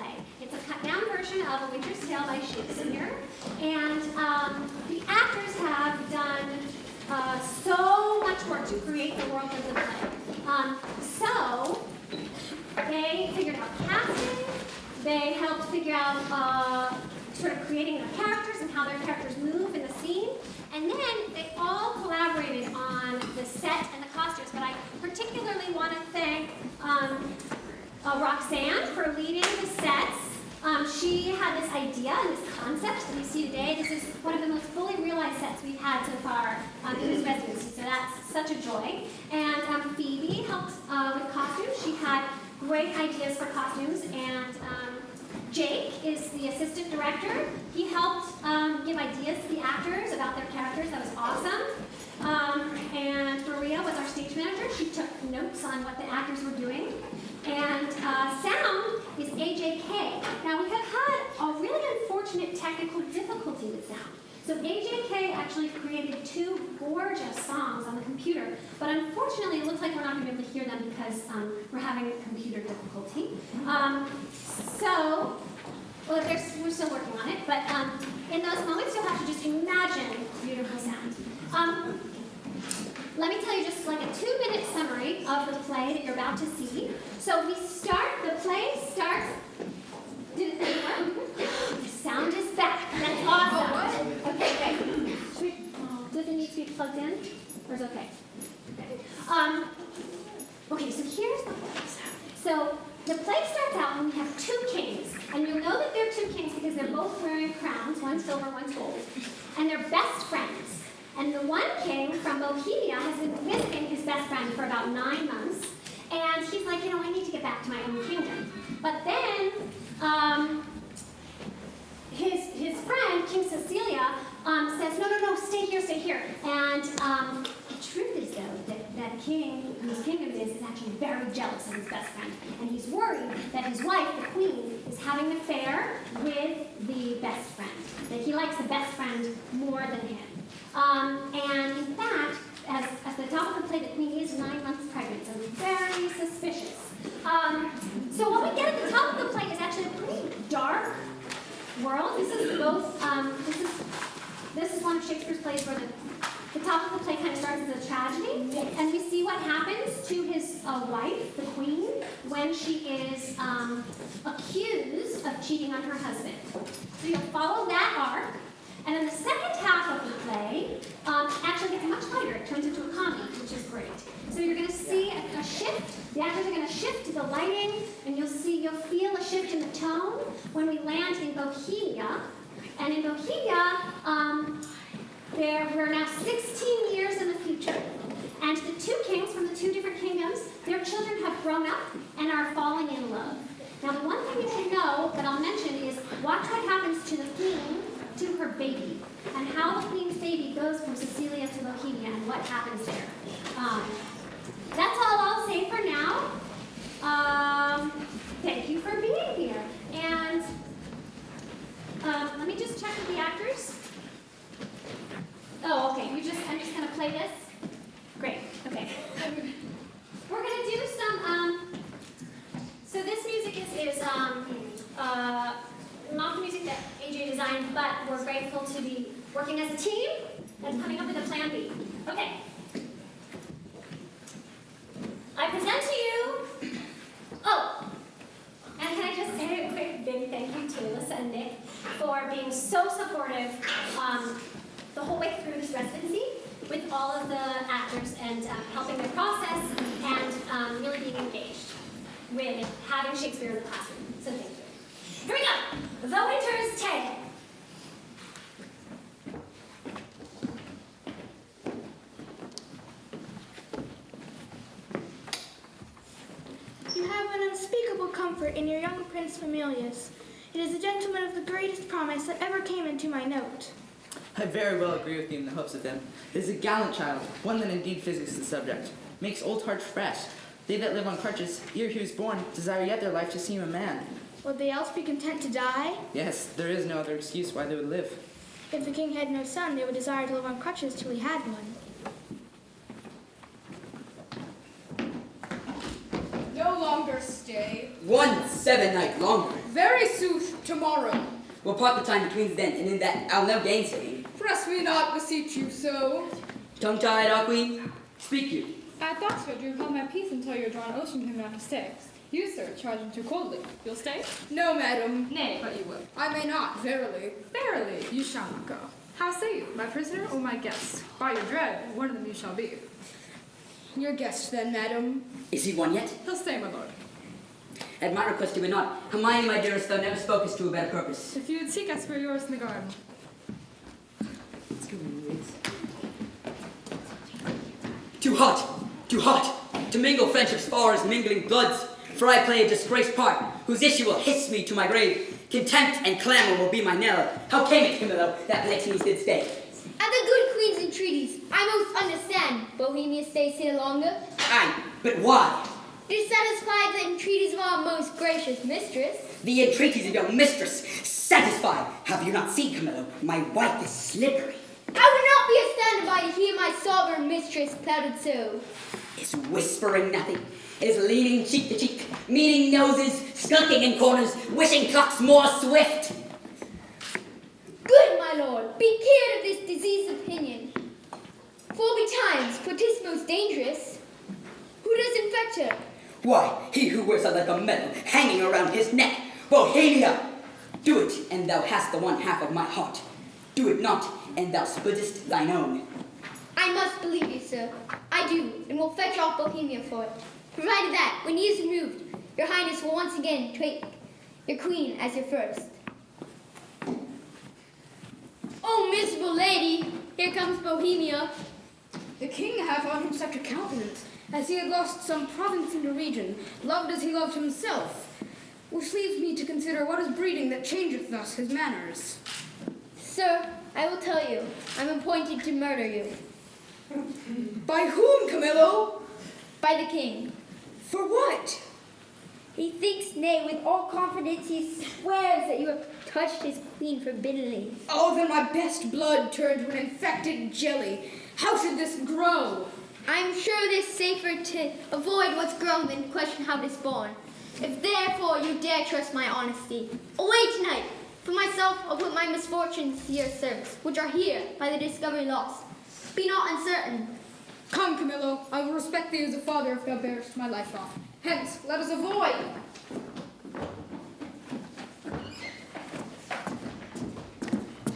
play. It's a cut-down version of A Winter's Tale by Shakespeare, and the actors have done so much work to create the world of the play. So they figured out casting, they helped figure out sort of creating their characters and how their characters move in the scene, and then they all collaborated on the set and the costumes. But I particularly want to thank Roxanne for leading the sets. She had this idea and this concept that you see today. This is one of the most fully realized sets we've had so far in this residency, so that's such a joy. And Phoebe helped with costumes. She had great ideas for costumes, and Jake is the assistant director. He helped give ideas to the actors about their characters. That was awesome. And Maria was our stage manager. She took notes on what the actors were doing. And sound is AJK. Now, we have had a really unfortunate technical difficulty with sound. So AJK actually created 2 gorgeous songs on the computer, but unfortunately it looks like we're not going to be able to hear them because we're having a computer difficulty. Well, we're still working on it, but in those moments you'll have to just imagine beautiful sound. Let me tell you just like a 2-minute summary of the play that you're about to see. So the play starts, did it work? The sound is back. That's awesome. Okay, great. Does it need to be plugged in? Or is it okay? Okay, so here's the play. So the play starts out and we have 2 kings. And you'll know that they're 2 kings because they're both wearing crowns, one's silver, one's gold. And they're best friends. And the one king from Bohemia has been visiting his best friend for about 9 months. And he's like, I need to get back to my own kingdom. But then his friend, King Cecilia, says, no, stay here. And the truth is, though, that king whose kingdom is actually very jealous of his best friend. And he's worried that his wife, the queen, is having an affair with the best friend. That he likes the best friend more than him. And in fact, at the top of the play, the queen is 9 months pregnant, so very suspicious. So what we get at the top of the play is actually a pretty dark world. This is one of Shakespeare's plays where the top of the play kind of starts as a tragedy, and we see what happens to his wife, the queen, when she is accused of cheating on her husband. So you'll follow that arc. And then the second half of the play actually gets much lighter. It turns into a comedy, which is great. So you're going to see a shift. The actors are going to shift to the lighting, and you'll feel a shift in the tone when we land in Bohemia. And in Bohemia, we're now 16 years in the future. And the 2 kings from the 2 different kingdoms, their children have grown up and are falling in love. Now, the one thing you should know that I'll mention is watch what happens to the queen, to her baby, and how the queen's baby goes from Cecilia to Bohemia and what happens there. That's all I'll say for now. Thank you for being here. And let me just check with the actors. Oh, okay. I'm just going to play this. Great. Okay. We're going to do some. So this music is not the music that AJ designed, but we're grateful to be working as a team and coming up with a plan B. Okay. I present to you, and can I just say a quick big thank you to Alyssa and Nick for being so supportive the whole way through this residency with all of the actors and helping the process and really being engaged with having Shakespeare in the classroom. So thank you. Here we go. The Winter's Tale. You have an unspeakable comfort in your young Prince Familius. It is a gentleman of the greatest promise that ever came into my note. I very well agree with you in the hopes of him. He is a gallant child, one that indeed physics the subject, makes old hearts fresh. They that live on crutches, ere he was born, desire yet their life to seem a man. Would they else be content to die? Yes, there is no other excuse why they would live. If the king had no son, they would desire to live on crutches till he had one. No longer stay. 1 7 night longer. Very sooth, tomorrow. We'll part the time between then, and in that I'll no gainsaying. Press me not, beseech you so. Tongue-tied, our queen? Speak you. At Oxford, you hold my peace until your drawn ocean came out to stay. You, sir, charge him too coldly. You'll stay? No, madam. Nay, but you will. I may not, verily. Verily, you shall not go. How say you, my prisoner or my guest? By your dread, one of them you shall be. Your guest, then, madam. Is he one yet? He'll stay, my lord. At my request he would not. Hermione, my dearest, thou never spokest to a better purpose. If you would seek us for yours in the garden. Let's go, Louise. Too hot, to mingle friendships far as mingling bloods. For I play a disgraced part, whose issue will hiss me to my grave. Contempt and clamor will be my knell. How came it, Camillo, that Polixenes did stay? At the good queen's entreaties, I most understand. Bohemia stays here longer. Aye, but why? To satisfy the entreaties of our most gracious mistress. The entreaties of your mistress satisfied. Have you not seen, Camillo? My wife is slippery. I would not be a standby to hear my sovereign mistress clouded so. Is whispering nothing. Is leaning cheek to cheek, meeting noses, skulking in corners, wishing clocks more swift. Good, my lord, be cured of this diseased opinion. For betimes, for 'tis most dangerous. Who does infect her? Why, he who wears her like a medal hanging around his neck. Bohemia! Do it, and thou hast the one half of my heart. Do it not, and thou splittest thine own. I must believe you, sir. I do, and will fetch off Bohemia for it. Provided that, when he is removed, your highness will once again take your queen as your first. Oh, miserable lady, here comes Bohemia. The king hath on him such a countenance, as he had lost some province in the region, loved as he loved himself, which leaves me to consider what is breeding that changeth thus his manners. Sir, I will tell you, I'm appointed to murder you. By whom, Camillo? By the king. For what? He thinks, nay, with all confidence, he swears that you have touched his queen forbiddenly. Oh, then my best blood turned to an infected jelly. How should this grow? I'm sure it is safer to avoid what's grown than to question how it is born. If therefore you dare trust my honesty, away tonight. For myself, I'll put my misfortunes to your service, which are here by the discovery lost. Be not uncertain. Come, Camillo, I will respect thee as a father if thou bearest my life off. Hence, let us avoid.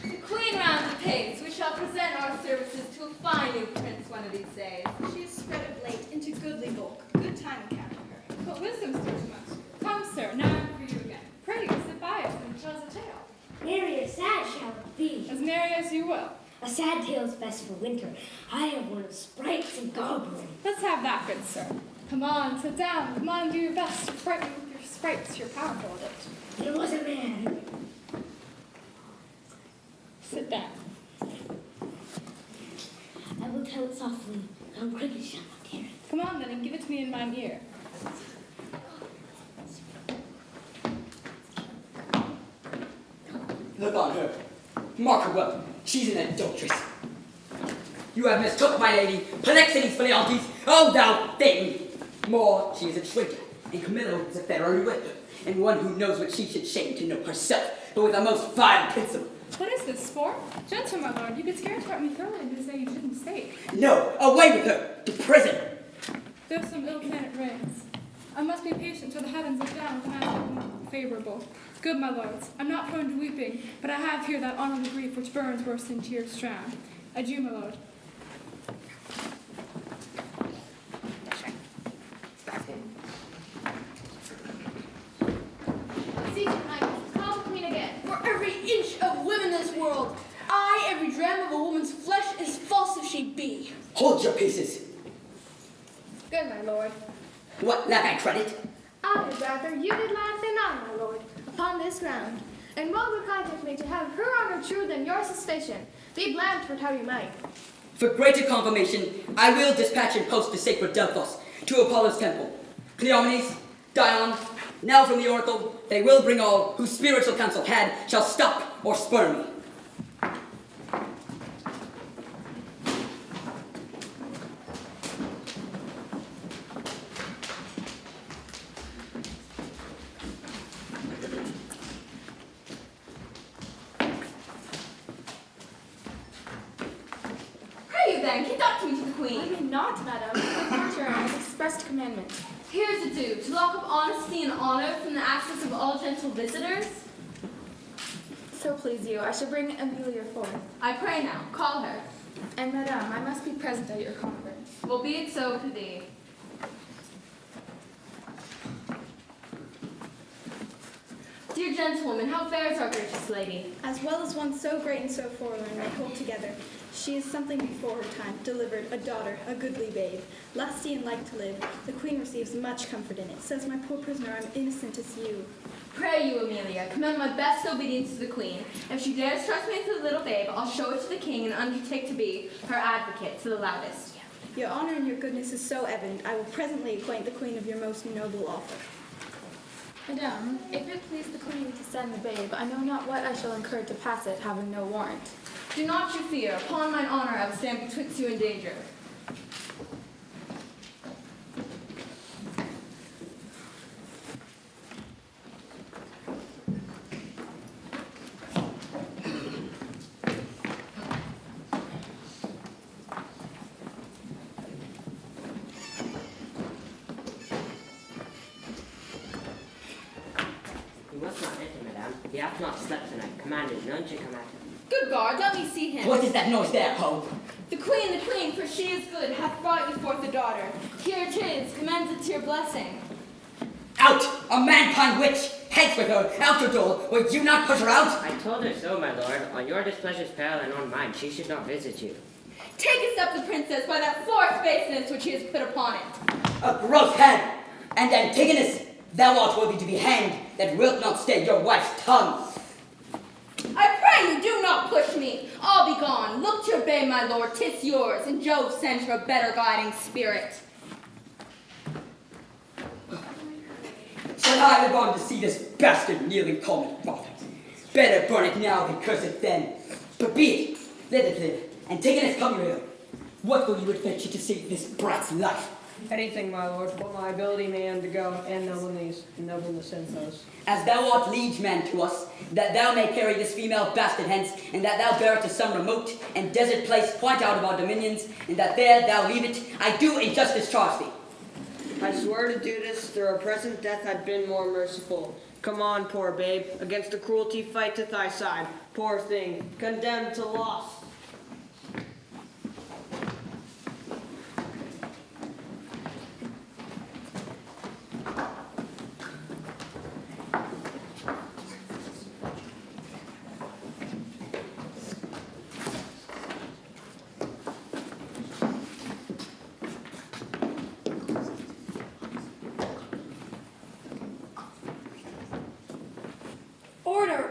The queen rounds apace. We shall present our services to a fine new prince one of these days. She is spread of late into goodly bulk. Good time encounter her. But wisdom stirs much. Come, sir, now I'm for you again. Pray, sit by us and tell us a tale. Merry or sad shall it be. As merry as you will. A sad tale is best for winter. I have one of sprites and goblins. Let's have that, good sir. Come on, sit down. Come on, do your best to frighten with your sprites. You're powerful at it. There was a man. Sit down. I will tell it softly. Young cricket shall not hear it. Come on then and give it to me in mine ear. Look on her. Mark her well. She's an adulteress. You have mistook my lady, Polixenes for Leontes. Oh, thou thing! More, she is a traitor, and Camillo is a federal whip, and one who knows what she should shame to know herself, but with a most vile principle. What is this, sport? Gentle, my lord, you could scarce threaten me thoroughly to say you shouldn't stay. No, away with her, to prison! There's some ill planet reigns. I must be patient till the heavens look down with an aspect favorable. Good, my lords, I'm not prone to weeping, but I have here that honorable grief which burns worse than tears drown. Adieu, my lord. See tonight, call the queen again. For every inch of limb in this world, every dram of a woman's flesh is false if she be. Hold your pieces. Good, my lord. What, lack I credit? I had rather you did laugh than I, my lord, upon this ground. And well requiteth me to have her honor true than your suspicion. Be blamed for how you might. For greater confirmation, I will dispatch and post to sacred Delphos, to Apollo's temple. Cleomenes, Dion, now from the oracle, they will bring all whose spiritual counsel had shall stop or spur me. queen. I may not, madam. My courtier has expressed commandment. Here's a do, to lock up honesty and honor from the access of all gentle visitors. So please you, I shall bring Amelia forth. I pray now, call her. And madam, I must be present at your conference. Will be it so to thee. Dear gentlewoman, how fares our gracious lady? As well as one so great and so forlorn may hold together. She is something before her time, delivered a daughter, a goodly babe, lusty and like to live. The queen receives much comfort in it. Says my poor prisoner, I'm innocent as you. Pray you, Amelia, commend my best obedience to the queen. If she dares trust me with the little babe, I'll show it to the king and undertake to be her advocate to the loudest. Your honor and your goodness is so evident, I will presently acquaint the queen of your most noble offer. Madam, if it please the queen to send the babe, I know not what I shall incur to pass it, having no warrant. Do not you fear. Upon mine honor, I will stand betwixt you and danger. You must not enter, madame. He hath not slept tonight. Commanded none should come at him. Good guard, let me see him. What is that noise there, ho? The queen, for she is good, hath brought you forth a daughter. Here it is, commends it to your blessing. Out! A mankind witch! Hence with her! Out your door! Would you not put her out? I told her so, my lord. On your displeasure's peril and on mine, she should not visit you. Takest up the princess by that forced baseness which he has put upon it. A gross head! And Antigonus, thou art worthy to be hanged, that wilt not stay your wife's tongue. I pray you, do not push me. I'll be gone. Look to your bay, my lord. 'Tis yours, and Jove sends her a better guiding spirit. Shall I live on to see this bastard kneeling call me father? Better burn it now than curse it then. But be it, let it live. Antigonus, come here. What will you adventure to save this brat's life? Anything, my lord, what my ability may undergo, and nobleness impose. As thou art liege man to us, that thou may carry this female bastard hence, and that thou bear it to some remote and desert place quite out of our dominions, and that there thou leave it, I do in justice charge thee. I swear to do this, through our present death had been more merciful. Come on, poor babe, against the cruelty fight to thy side. Poor thing, condemned to loss.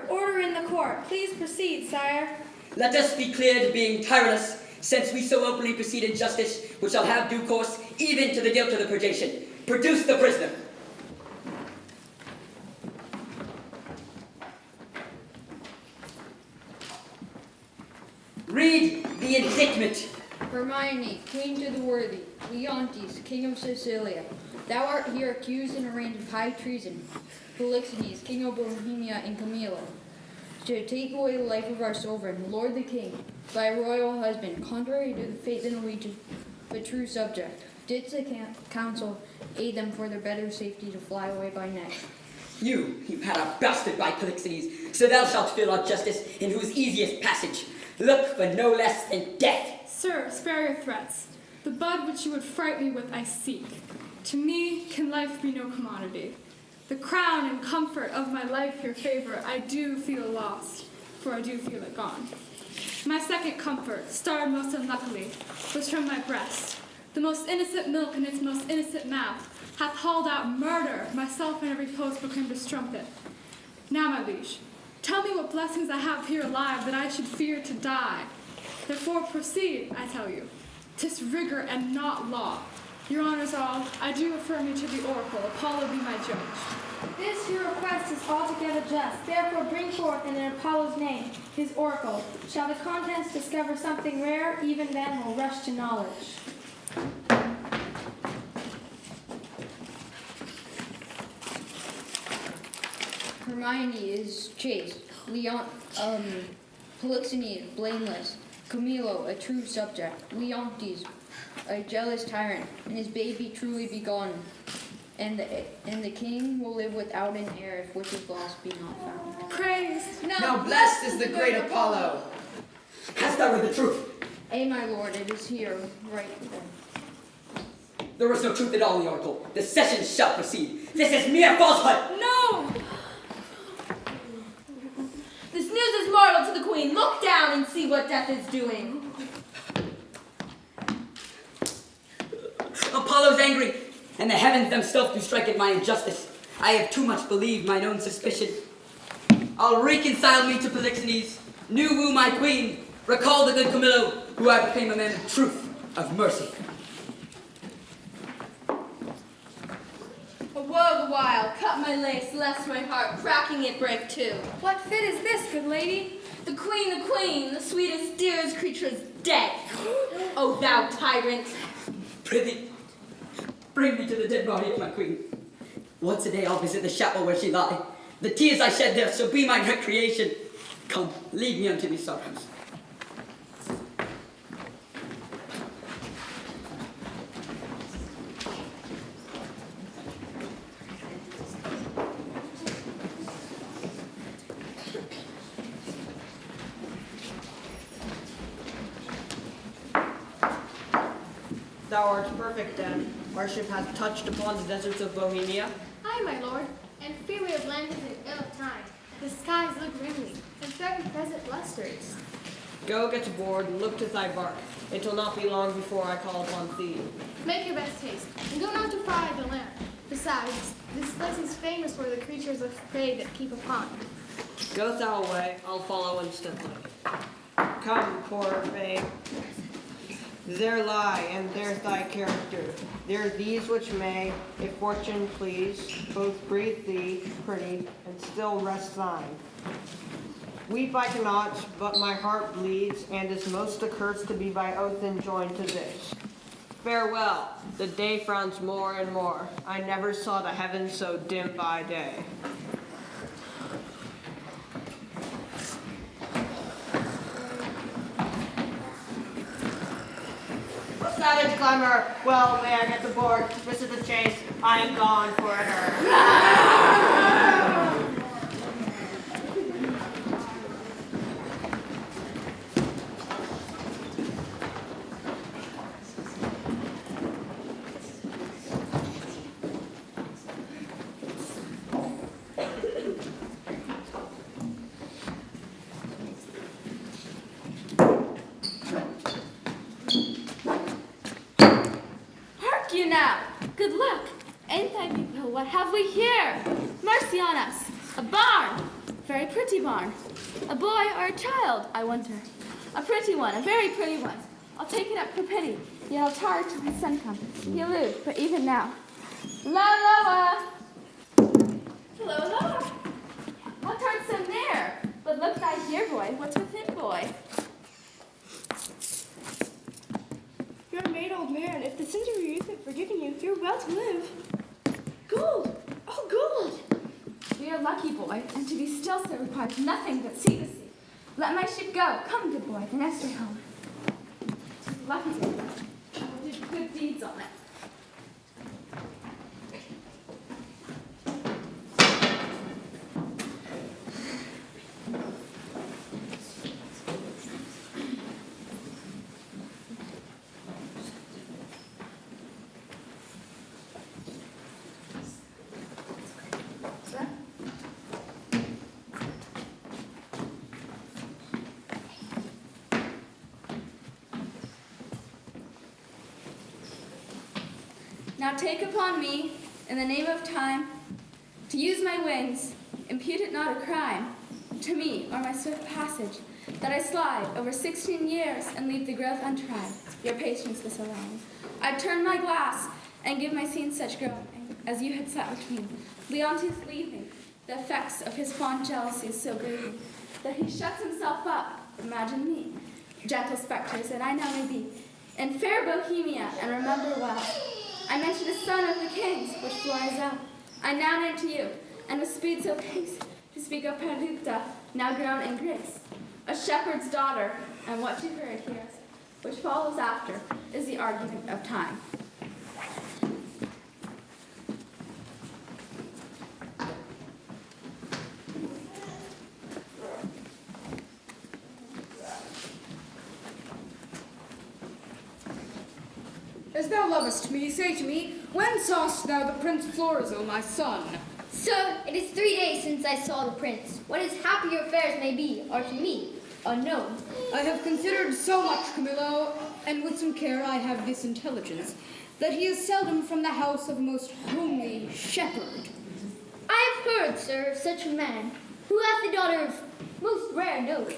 Order in the court. Please proceed, sire. Let us be clear to being tyrannous, since we so openly proceed in justice, which shall have due course, even to the guilt of the purgation. Produce the prisoner. Read the indictment. Hermione, queen to the worthy, Leontes, king of Sicilia, thou art here accused and arraigned of high treason. Polixenes, king of Bohemia and Camilla, to take away the life of our sovereign, Lord the King, thy royal husband, contrary to the faith and allegiance of a true subject, didst the council aid them for their better safety to fly away by night. You had a bastard by Polixenes, so thou shalt feel our justice in whose easiest passage. Look for no less than death. Sir, spare your threats. The bud which you would fright me with I seek. To me can life be no commodity. The crown and comfort of my life your favor I do feel lost, for I do feel it gone. My second comfort, starred most unluckily, was from my breast. The most innocent milk in its most innocent mouth hath hauled out murder, myself in every post proclaimed a strumpet. Now, my liege, tell me what blessings I have here alive that I should fear to die. Therefore proceed, I tell you. 'Tis rigor and not law. Your honors all, I do affirm you to the oracle. Apollo be my judge. This your request is altogether just. Therefore bring forth in Apollo's name his oracle. Shall the contents discover something rare, even then will rush to knowledge. Hermione is chaste, Polixenes blameless, Camillo a true subject, Leontes a jealous tyrant, and his baby truly be gone. And the king will live without an heir if which is lost be not found. Praised. Now blessed is the great Apollo. Hast thou heard the truth? Ay, my lord, it is here, right there. There was no truth at all in the oracle. The session shall proceed. This is mere falsehood. No! This news is mortal to the queen. Look down and see what death is doing. Apollo's angry, and the heavens themselves do strike at my injustice. I have too much believed mine own suspicion. I'll reconcile me to Polixenes, new woo my queen, recall the good Camillo, who I became a man of truth, of mercy. Woe the while, cut my lace, lest my heart, cracking it break too. What fit is this, good lady? The queen, the sweetest, dearest creature is dead. O thou tyrant! Prithee, bring me to the dead body of my queen. Once a day I'll visit the chapel where she lie. The tears I shed there shall be my recreation. Come, lead me unto these sorrows. Thou art perfect, then. Our ship hath touched upon the deserts of Bohemia. Aye, my lord, and fear we have landed in ill time. The skies look grimly, and very present blusters. Go get aboard and look to thy bark. It will not be long before I call upon thee. Make your best haste, and go not too far out the land. Besides, this place is famous for the creatures of prey that keep upon. Go thou away, I'll follow instantly. Come, poor babe. There lie, and there thy character. There these which may, if fortune please, both breathe thee, pretty, and still rest thine. Weep I cannot, but my heart bleeds, and is most accursed to be by oath enjoined to this. Farewell, the day frowns more and more. I never saw the heavens so dim by day. Savage clamor, well, may I get the board, visit the chase, I am gone forever. Good luck. Ain't thy people, what have we here? Mercy on us. A barn. Very pretty barn. A boy or a child, I wonder. A pretty one, a very pretty one. I'll take it up for pity. Yet I'll tar till his son come. He elude, but even now. Loa! Hello, Loa. What art so near? But look thy here, boy. What's within, boy? You're a maid, old man. If the sins of your youth have forgiven you, you're well to live. Gold! Oh, gold! We are lucky, boy, and to be still so requires nothing but secrecy. Let my ship go. Come, good boy, the nest are home. 'Tis lucky, I will do good deeds on it. Now take upon me, in the name of time, to use my wings, impute it not a crime, to me or my swift passage, that I slide over 16 years and leave the growth untried, your patience this allowing. I turn my glass and give my scene such growing as you had set between. Leontes leaving, the effects of his fond jealousy is so grieving, that he shuts himself up, imagine me, gentle spectres that I now may be, in fair Bohemia, and remember well. I mentioned a son of the kings, which flies out. I now name to you, and with speed so pace, to speak of Perdicta, now grown in grace, a shepherd's daughter, and what to her adheres, which follows after, is the argument of time. As thou lovest me, say to me, when sawest thou the Prince Florizel, my son? Sir, it is 3 days since I saw the prince. What his happier affairs may be are to me unknown. I have considered so much, Camillo, and with some care I have this intelligence, that he is seldom from the house of a most homely shepherd. I have heard, sir, of such a man, who hath a daughter of most rare note.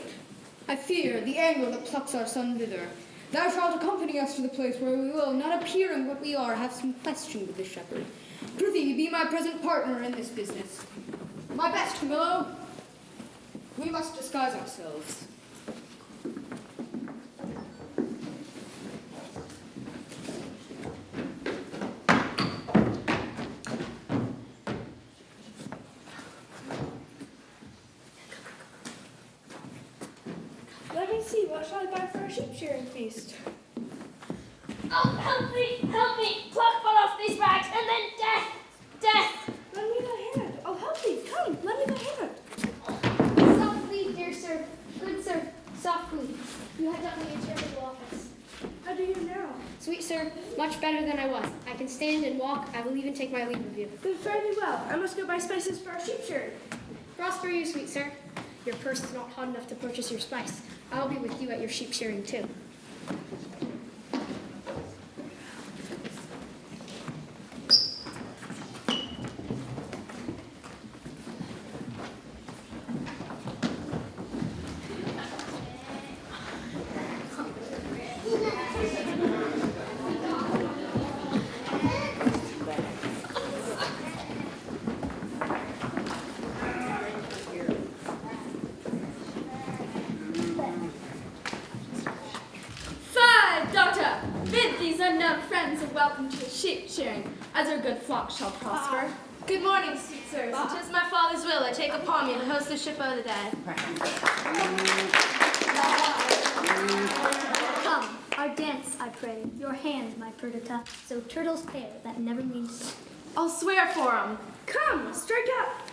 I fear the anger that plucks our son thither. Thou shalt accompany us to the place where we will, not appearing what we are, have some question with the shepherd. Prithee, be my present partner in this business. My best, Camillo. We must disguise ourselves. Let me see, what shall I buy for a sheep shearing feast? Oh, help me, pluck one off these rags, and then death. Lend me thy hand. I'll help thee. Come, lend me thy hand. Softly, dear sir, good sir, softly. You have done me a charitable office. How do you now? Sweet sir, much better than I was. I can stand and walk. I will even take my leave of you. Then fare thee well. I must go buy spices for our sheep shearing. Prosper you, sweet sir. Your purse is not hot enough to purchase your spice. I'll be with you at your sheep shearing too. Sheep shearing, as our good flock shall prosper. Good morning, sweet sirs. It is my Father's will I take upon me to host the ship of the dead. Come, our dance, I pray. Your hand, my Perdita, so turtles pair that never means. I'll swear for 'em. Come, strike up.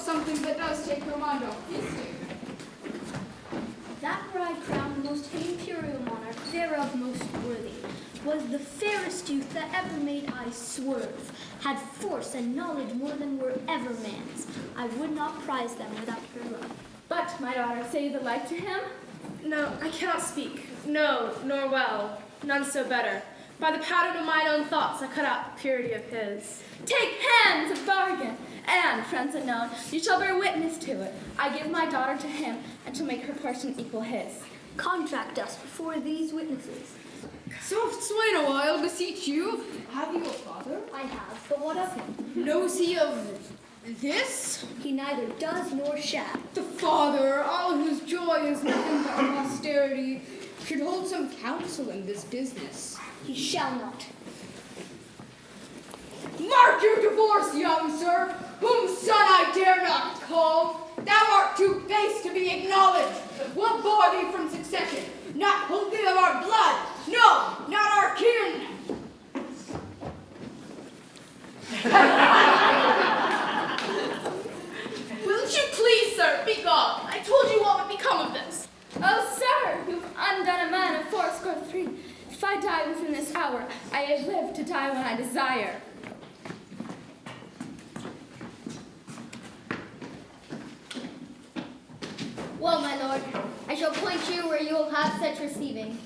Something that does take your mind off feasting. That were I crowned the most imperial monarch, thereof most worthy, was the fairest youth that ever made I swerve, had force and knowledge more than were ever man's. I would not prize them without her love. But, my daughter, say the like to him? No, I cannot speak. No, nor well. None so better. By the pattern of mine own thoughts, I cut out the purity of his. Take hands of bargain, and, friends unknown, you shall bear witness to it. I give my daughter to him, and shall make her portion equal his. Contract us before these witnesses. Soft swain a while, beseech you. Have you a father? I have, but what of him? Knows he of this? He neither does nor shall. The father, all whose joy is nothing but posterity, should hold some counsel in this business. He shall not. Mark your divorce, young sir, whom son I dare not call. Thou art too base to be acknowledged. We'll bar thee from succession, not hold thee of our blood. No, not our kin. Will you please, sir, be gone? I told you what would become of this. Oh, sir, you've undone a man of fourscore three. If I die within this hour, I have lived to die when I desire. Well, my lord, I shall point you where you will have such receiving.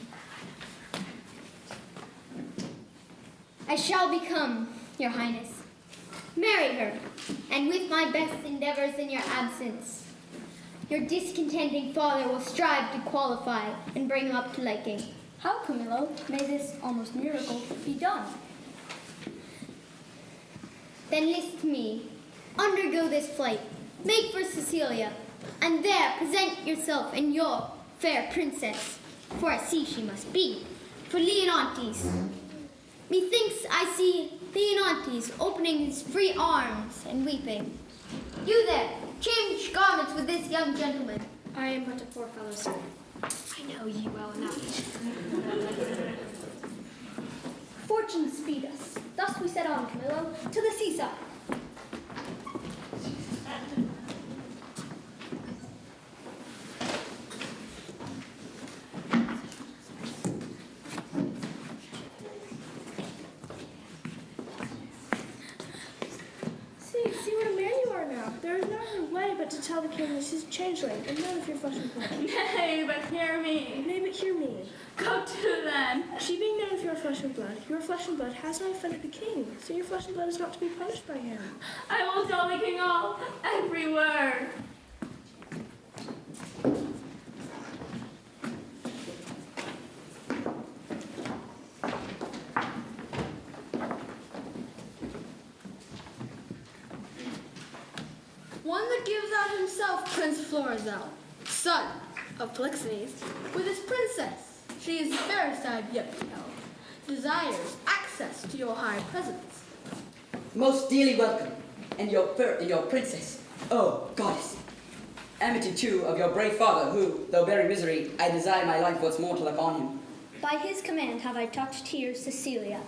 I shall become, your highness. Marry her, and with my best endeavors in your absence, Your discontenting father will strive to qualify and bring him up to liking. How, Camillo, may this almost miracle be done? Then listen to me. Undergo this flight. Make for Cecilia, and there present yourself and your fair princess, for I see she must be, for Leontes. Methinks I see Leontes opening his free arms and weeping. You there, change garments with this young gentleman. I am but a poor fellow, sir. I know ye well enough. Fortune speed us. Thus we set on, Camillo, to the seaside. See what a man you are now. There is no other way but to tell the king that she's a changeling, and none of your flesh and blood. Nay, but hear me. Nay, but hear me. Go to then. She being none of your flesh and blood has not offended the king, so your flesh and blood is not to be punished by him. I will tell the king all, every word. One that gives out himself Prince Florizel, son of Polixenes, with his princess. She is the fairest I have yet beheld. Desires access to your high presence. Most dearly welcome, and your princess, oh goddess. Amity too of your brave father, who, though bearing misery, I desire my life once more to look on him. By his command have I touched here Cecilia,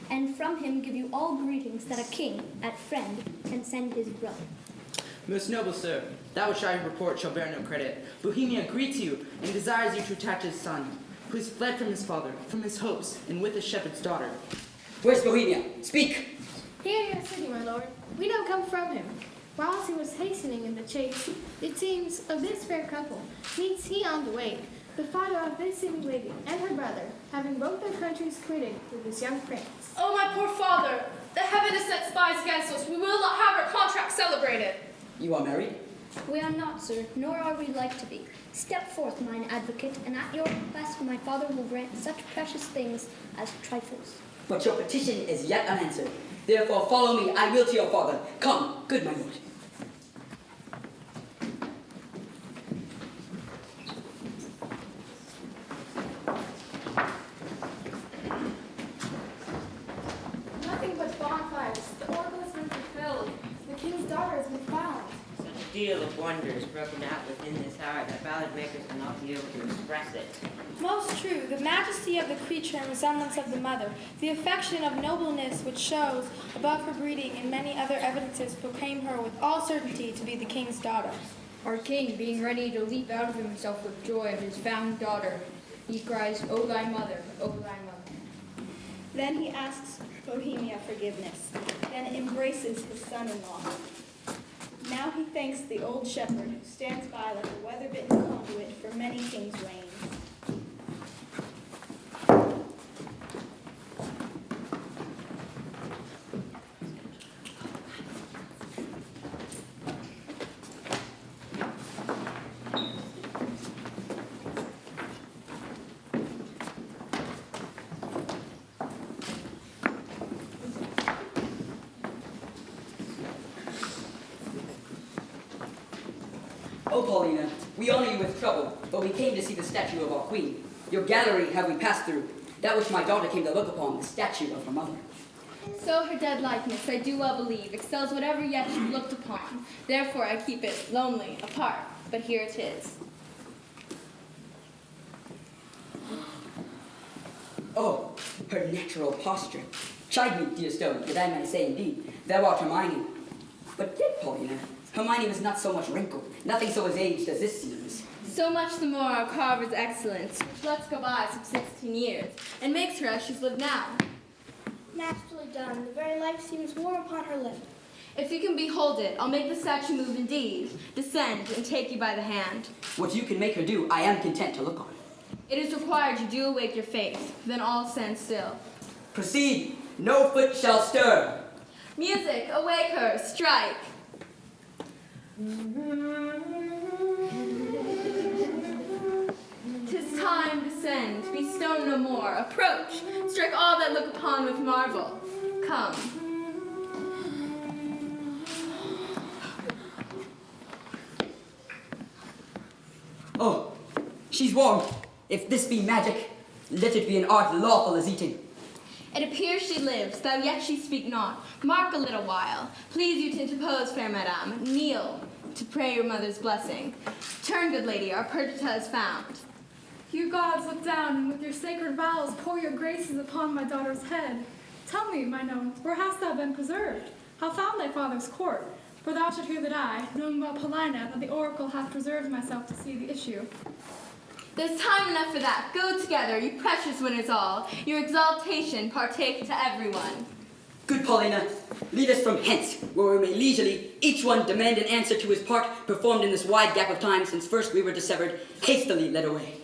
and from him give you all greetings that a king, at friend, can send his brother. Most noble sir, that which I report shall bear no credit. Bohemia greets you and desires you to attach his son, who has fled from his father, from his hopes, and with his shepherd's daughter. Where's Bohemia? Speak! Here in your city, my lord. We now come from him. Whilst he was hastening in the chase, it seems of this fair couple, meets he on the way, the father of this city lady and her brother, having both their countries quitted with this young prince. Oh, my poor father! The heaven has set spies against us. We will not have our contract celebrated. You are married? We are not, sir, nor are we like to be. Step forth, mine advocate, and at your request my father will grant such precious things as trifles. But your petition is yet unanswered. Therefore follow me, I will to your father. Come, good my lord. Nothing but bonfires. The oracle has been fulfilled. The king's daughter has been found. Such a deal of wonder is broken out within this hour that ballad makers will not be able to express it. Most true, the majesty of the creature and resemblance of the mother, the affection of nobleness which shows above her breeding, and many other evidences proclaim her with all certainty to be the king's daughter. Our king, being ready to leap out of himself with joy at his found daughter, he cries, O thy mother, O thy mother. Then he asks Bohemia forgiveness, then embraces his son-in-law. Now he thanks the old shepherd who stands by like a weather-bitten conduit for many kings' reigns. Oh, Paulina, we honor you with trouble, but we came to see the statue of our queen. Your gallery have we passed through, that which my daughter came to look upon, the statue of her mother. So her dead likeness, I do well believe, excels whatever yet she looked upon. Therefore I keep it lonely, apart, but here it is. Oh, her natural posture. Chide me, dear stone, that I may say indeed, thou art Hermione. But yet, Paulina, Hermione was not so much wrinkled, nothing so as aged as this seems. So much the more our carver's excellence, which lets go by some 16 years, and makes her as she's lived now. Masterly done, the very life seems warm upon her lip. If you can behold it, I'll make the statue move indeed, descend and take you by the hand. What you can make her do, I am content to look on. It is required you do awake your face, then all stand still. Proceed, no foot shall stir. Music, awake her, strike. stone no more. Approach, strike all that look upon with marvel. Come. Oh, she's warm. If this be magic, let it be an art lawful as eating. It appears she lives, though yet she speak not. Mark a little while. Please you to interpose, fair madam. Kneel to pray your mother's blessing. Turn, good lady, our Perdita is found. You gods look down, and with your sacred vows pour your graces upon my daughter's head. Tell me, mine own, where hast thou been preserved? How found thy father's court? For thou should hear that I, knowing well Paulina, that the oracle hath preserved myself to see the issue. There's time enough for that. Go together, you precious winners all. Your exaltation partake to everyone. Good Paulina, lead us from hence, where we may leisurely, each one demand an answer to his part performed in this wide gap of time since first we were dissevered, hastily led away.